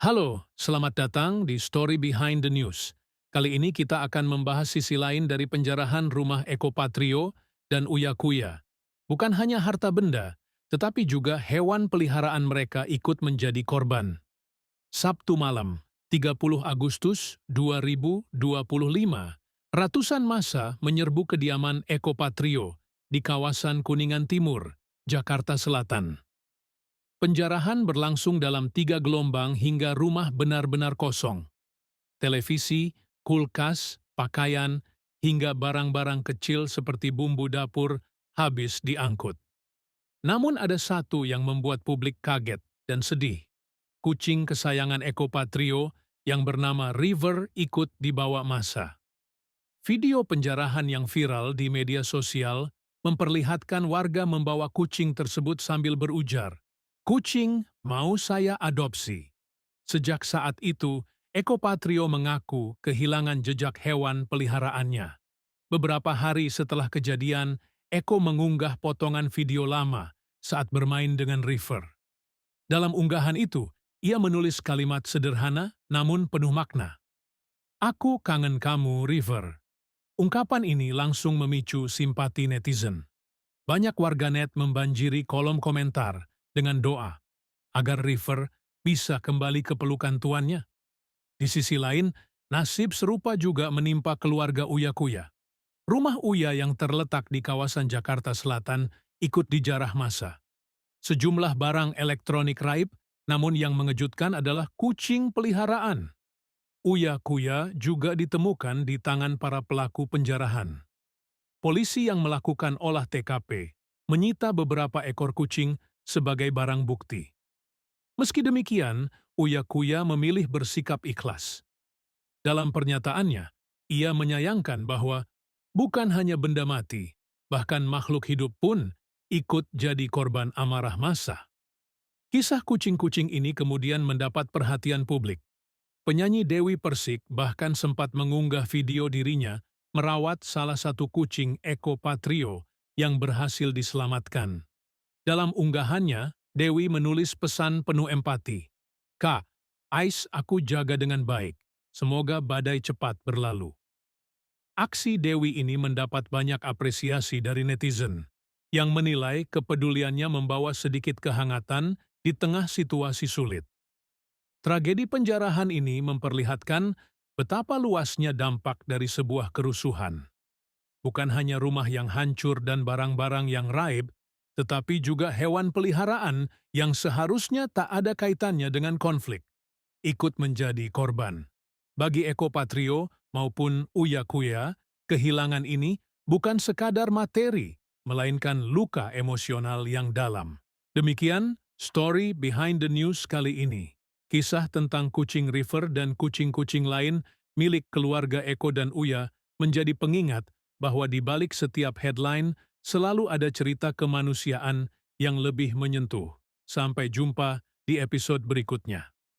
Halo, selamat datang di Story Behind the News. Kali ini kita akan membahas sisi lain dari penjarahan rumah Eko Patrio dan Uya Kuya. Bukan hanya harta benda, tetapi juga hewan peliharaan mereka ikut menjadi korban. Sabtu malam, 30 Agustus 2025, ratusan massa menyerbu kediaman Eko Patrio di kawasan Kuningan Timur, Jakarta Selatan. Penjarahan berlangsung dalam 3 gelombang hingga rumah benar-benar kosong. Televisi, kulkas, pakaian, hingga barang-barang kecil seperti bumbu dapur habis diangkut. Namun ada satu yang membuat publik kaget dan sedih. Kucing kesayangan Eko Patrio yang bernama River ikut dibawa massa. Video penjarahan yang viral di media sosial memperlihatkan warga membawa kucing tersebut sambil berujar, "Kucing mau saya adopsi." Sejak saat itu, Eko Patrio mengaku kehilangan jejak hewan peliharaannya. Beberapa hari setelah kejadian, Eko mengunggah potongan video lama saat bermain dengan River. Dalam unggahan itu, ia menulis kalimat sederhana namun penuh makna. "Aku kangen kamu, River." Ungkapan ini langsung memicu simpati netizen. Banyak warganet membanjiri kolom komentar dengan doa agar River bisa kembali ke pelukan tuannya. Di sisi lain, nasib serupa juga menimpa keluarga Uya Kuya. Rumah Uya yang terletak di kawasan Jakarta Selatan ikut dijarah massa. Sejumlah barang elektronik raib, namun yang mengejutkan adalah kucing peliharaan. Uya Kuya juga ditemukan di tangan para pelaku penjarahan. Polisi yang melakukan olah TKP menyita beberapa ekor kucing sebagai barang bukti. Meski demikian, Uya Kuya memilih bersikap ikhlas. Dalam pernyataannya, ia menyayangkan bahwa bukan hanya benda mati, bahkan makhluk hidup pun ikut jadi korban amarah massa. Kisah kucing-kucing ini kemudian mendapat perhatian publik. Penyanyi Dewi Persik bahkan sempat mengunggah video dirinya merawat salah satu kucing Eko Patrio yang berhasil diselamatkan. Dalam unggahannya, Dewi menulis pesan penuh empati. "Kak, Ais aku jaga dengan baik. Semoga badai cepat berlalu." Aksi Dewi ini mendapat banyak apresiasi dari netizen, yang menilai kepeduliannya membawa sedikit kehangatan di tengah situasi sulit. Tragedi penjarahan ini memperlihatkan betapa luasnya dampak dari sebuah kerusuhan. Bukan hanya rumah yang hancur dan barang-barang yang raib, tetapi juga hewan peliharaan yang seharusnya tak ada kaitannya dengan konflik, ikut menjadi korban. Bagi Eko Patrio maupun Uya Kuya, kehilangan ini bukan sekadar materi, melainkan luka emosional yang dalam. Demikian, Story Behind the News kali ini. Kisah tentang kucing River dan kucing-kucing lain milik keluarga Eko dan Uya menjadi pengingat bahwa di balik setiap headline selalu ada cerita kemanusiaan yang lebih menyentuh. Sampai jumpa di episode berikutnya.